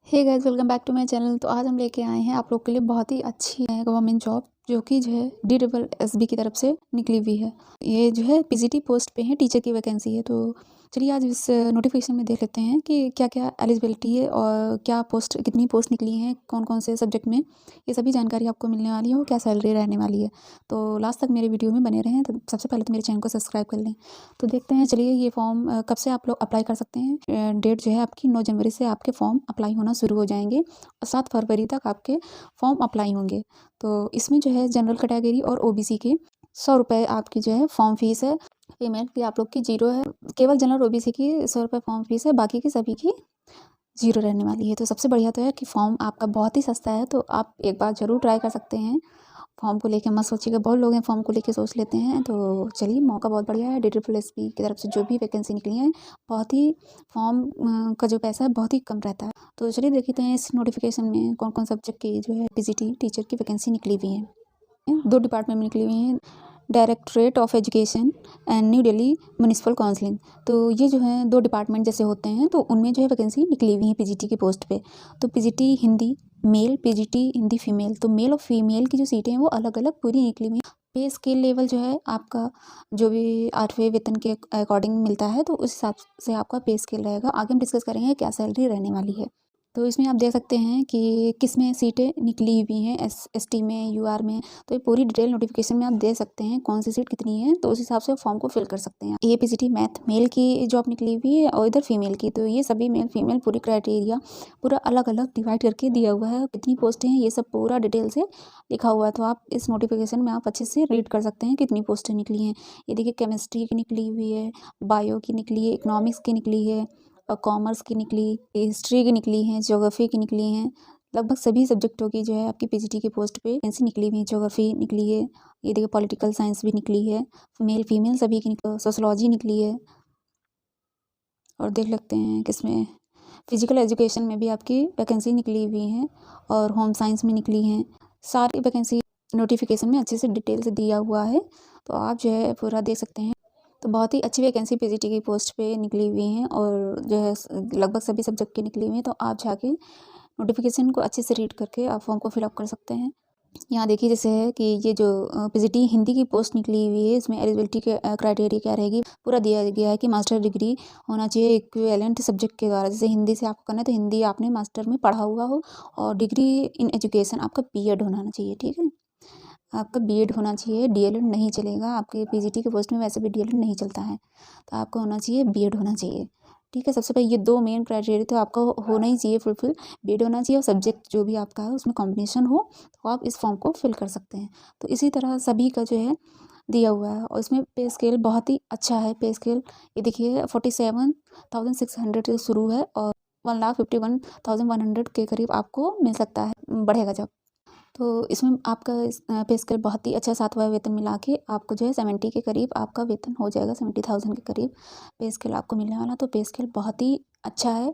Hey guys, welcome back to my channel. तो आज हम लेके आए हैं आप लोग के लिए बहुत ही अच्छी है गवर्नमेंट जॉब, जो कि जो है DSSB की तरफ से निकली हुई है। ये जो है PGT पोस्ट पे है, टीचर की वैकेंसी है। तो चलिए आज इस नोटिफिकेशन में देख लेते हैं कि क्या क्या एलिजिबिलिटी है और क्या पोस्ट, कितनी पोस्ट निकली हैं, कौन कौन से सब्जेक्ट में। ये सभी जानकारी आपको मिलने वाली है और क्या सैलरी रहने वाली है। तो लास्ट तक मेरे वीडियो में बने रहें। तो सबसे पहले तो मेरे चैनल को सब्सक्राइब कर लें। तो देखते हैं, चलिए ये फॉर्म कब से आप लोग अप्लाई कर सकते हैं। डेट जो है आपकी 9 जनवरी से आपके फॉर्म अप्लाई होना शुरू हो जाएंगे और 7 फरवरी तक आपके फॉर्म अप्लाई होंगे। तो इसमें जो है जनरल कैटेगरी और OBC के 100 रुपये आपकी जो है फॉर्म फीस है। फीमेल की आप लोग की 0 है। केवल जनरल OBC की 100 रुपये फॉर्म फीस है, बाकी की सभी की 0 रहने वाली है। तो सबसे बढ़िया तो है कि फॉर्म आपका बहुत ही सस्ता है, तो आप एक बार ज़रूर ट्राई कर सकते हैं। फॉर्म को लेके मत सोचिएगा, बहुत लोग हैं फॉर्म को लेके सोच लेते हैं। तो चलिए, मौका बहुत बढ़िया है। DSSB की तरफ से जो भी वैकेंसी निकली है, बहुत ही फॉर्म का जो पैसा है बहुत ही कम रहता है। तो चलिए देखते हैं इस नोटिफिकेशन में कौन कौन सब्जेक्ट की जो है PGT टीचर की वैकेंसी निकली हुई है। 2 डिपार्टमेंट में निकली हुई हैं, directorate of education and new Delhi municipal counselling. तो ये जो है 2 डिपार्टमेंट जैसे होते हैं, तो उनमें जो है वैकेंसी निकली हुई है PGT की पोस्ट पे। तो PGT Hindi male, PGT Hindi female. तो मेल और फीमेल की जो सीटें हैं वो अलग अलग पूरी निकली हुई हैं। पे स्केल लेवल जो है आपका, जो भी 8वें वेतन के अकॉर्डिंग मिलता है, तो उस हिसाब से आपका पे स्केल रहेगा। आगे हम डिस्कस करेंगे क्या सैलरी रहने वाली है। तो इसमें आप देख सकते हैं कि किस में सीटें निकली हुई हैं, ST में, UR में। तो ये पूरी डिटेल नोटिफिकेशन में आप दे सकते हैं कौन सी सीट कितनी है, तो उस हिसाब से फॉर्म को फिल कर सकते हैं। ये PGT मैथ मेल की जॉब निकली हुई है और इधर फीमेल की। तो ये सभी मेल फीमेल पूरी क्राइटेरिया पूरा अलग अलग डिवाइड करके दिया हुआ है। कितनी पोस्टें हैं ये सब पूरा डिटेल से लिखा हुआ है। तो आप इस नोटिफिकेशन में आप अच्छे से रीड कर सकते हैं कितनी पोस्टें निकली हैं। ये देखिए, केमिस्ट्री की निकली हुई है, बायो की निकली है, इकोनॉमिक्स की निकली है, और कॉमर्स की निकली, हिस्ट्री की निकली हैं, ज्योग्राफी की निकली हैं। लगभग सभी सब्जेक्टों की जो है आपकी PGT की पोस्ट पे वैकेंसी निकली हुई है। ज्योग्राफी निकली है, ये देखिए पॉलिटिकल साइंस भी निकली है, मेल फीमेल सभी की सोशोलॉजी निकली है। और देख लेते हैं किसमें, फिजिकल एजुकेशन में भी आपकी वैकेंसी निकली हुई है और होम साइंस में निकली हैं। सारी वैकेंसी नोटिफिकेशन में अच्छे से डिटेल से दिया हुआ है, तो आप जो है पूरा देख सकते हैं। तो बहुत ही अच्छी वैकेंसी PGT की पोस्ट पे निकली हुई हैं और जो है लगभग सभी सब्जेक्ट की निकली हुई हैं। तो आप जाके नोटिफिकेशन को अच्छे से रीड करके आप फॉर्म को फिलअप कर सकते हैं। यहाँ देखिए जैसे है कि ये जो PGT हिंदी की पोस्ट निकली हुई है, इसमें एलिजिबिलिटी के क्राइटेरिया क्या रहेगी, पूरा दिया गया है कि मास्टर डिग्री होना चाहिए इक्विवेलेंट सब्जेक्ट के द्वारा। जैसे हिंदी से आपको करना है तो हिंदी आपने मास्टर में पढ़ा हुआ हो, और डिग्री इन एजुकेशन आपका B.Ed होना चाहिए। ठीक है, आपका B.Ed होना चाहिए, DLED नहीं चलेगा। आपके PGT के पोस्ट में वैसे भी DLED नहीं चलता है, तो आपको होना चाहिए B.Ed होना चाहिए। ठीक है, सबसे पहले ये 2 मेन क्राइटेरिया तो आपका होना ही चाहिए फुलफिल। B.Ed होना चाहिए और सब्जेक्ट जो भी आपका है उसमें कॉम्बिनेशन हो, तो आप इस फॉर्म को फिल कर सकते हैं। तो इसी तरह सभी का जो है दिया हुआ है, और इसमें पे स्केल बहुत ही अच्छा है। पे स्केल ये देखिए 47,600 से शुरू है और 1,51,100 के करीब आपको मिल सकता है, बढ़ेगा जब। तो इसमें आपका पे स्केल बहुत ही अच्छा, 7वां वेतन मिला के आपको जो है 70 के करीब आपका वेतन हो जाएगा। 70,000 के करीब पे स्केल आपको मिलने वाला। तो पे स्केल बहुत ही अच्छा है।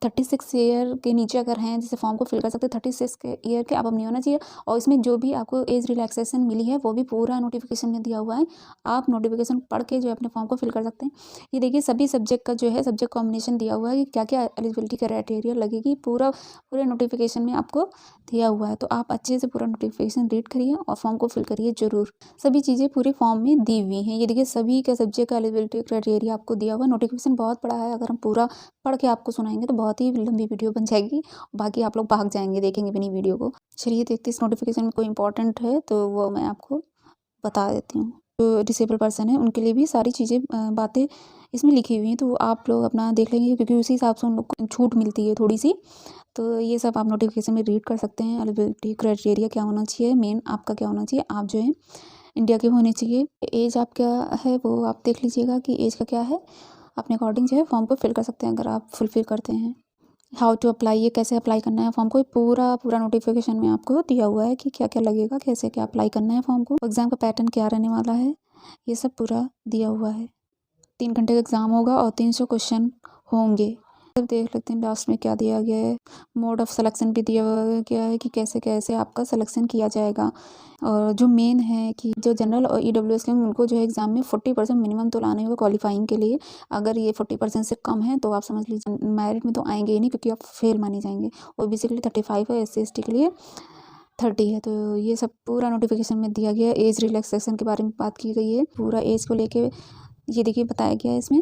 36 ईयर के नीचे अगर हैं, जैसे फॉर्म को फिल कर सकते हैं, 36 के ईयर के अब नहीं होना चाहिए। और इसमें जो भी आपको एज रिलैक्सेशन मिली है वो भी पूरा नोटिफिकेशन में दिया हुआ है। आप नोटिफिकेशन पढ़ के जो है अपने फॉर्म को फिल कर सकते हैं। ये देखिए सभी सब्जेक्ट का जो है सब्जेक्ट कॉम्बिनेशन दिया हुआ है कि क्या क्या एलिजिबिलिटी क्राइटेरिया लगेगी, पूरे नोटिफिकेशन में आपको दिया हुआ है। तो आप अच्छे से पूरा नोटिफिकेशन रीड करिए और फॉर्म को फिल करिए ज़रूर। सभी चीज़ें पूरे फॉर्म में दी हुई हैं। ये देखिए सभी का सब्जेक्ट का एलिजिबिलिटी क्राइटेरिया आपको दिया हुआ है। नोटिफिकेशन बहुत बड़ा है, अगर हम पूरा पढ़ के आपको सुनाएंगे तो बहुत ही लंबी वीडियो बन जाएगी, बाकी आप लोग भाग जाएंगे देखेंगे भी नहीं वीडियो को। चलिए देखते इस नोटिफिकेशन में कोई इंपॉर्टेंट है तो वो मैं आपको बता देती हूँ। जो डिसेबल पर्सन है उनके लिए भी सारी चीज़ें बातें इसमें लिखी हुई हैं, तो आप लोग अपना देख लेंगे, क्योंकि उसी हिसाब से उन लोग को छूट मिलती है थोड़ी सी। तो ये सब आप नोटिफिकेशन में रीड कर सकते हैं। एलिजिबिलिटी क्राइटेरिया क्या होना चाहिए, मेन आपका क्या होना चाहिए, आप जो है इंडिया के होने चाहिए। एज आप क्या है वो आप देख लीजिएगा कि एज का क्या है, अपने अकॉर्डिंग जो है फॉर्म को फिल कर सकते हैं अगर आप फुलफिल करते हैं। हाउ टू अप्लाई, ये कैसे अप्लाई करना है फॉर्म को, पूरा नोटिफिकेशन में आपको दिया हुआ है कि क्या क्या लगेगा, कैसे क्या अप्लाई करना है फॉर्म को, एग्ज़ाम का पैटर्न क्या रहने वाला है, ये सब पूरा दिया हुआ है। 3 घंटे का एग्ज़ाम होगा और 300 क्वेश्चन होंगे। अब देख लेते हैं लास्ट में क्या दिया गया है। मोड ऑफ सिलेक्शन भी दिया गया है कि कैसे कैसे आपका सिलेक्शन किया जाएगा। और जो मेन है कि जो जनरल और EWS के उनको जो है एग्ज़ाम में 40% मिनिमम तो लाना ही होगा क्वालिफाइंग के लिए। अगर ये 40% से कम है तो आप समझ लीजिए मेरिट में तो आएंगे ही नहीं, क्योंकि आप फेल माने जाएंगे। OBC के लिए 35 है, SC/ST के लिए 30 है। तो ये सब पूरा नोटिफिकेशन में दिया गया है। एज रिलैक्सेशन के बारे में बात की गई है, पूरा एज को लेके ये देखिए बताया गया है इसमें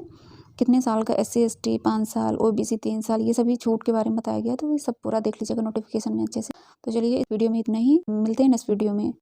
कितने साल का, SC/ST 5 साल, OBC 3 साल, ये सभी छूट के बारे में बताया गया। तो ये सब पूरा देख लीजिएगा नोटिफिकेशन में अच्छे से। तो चलिए इस वीडियो में इतना ही, मिलते हैं नेक्स्ट वीडियो में।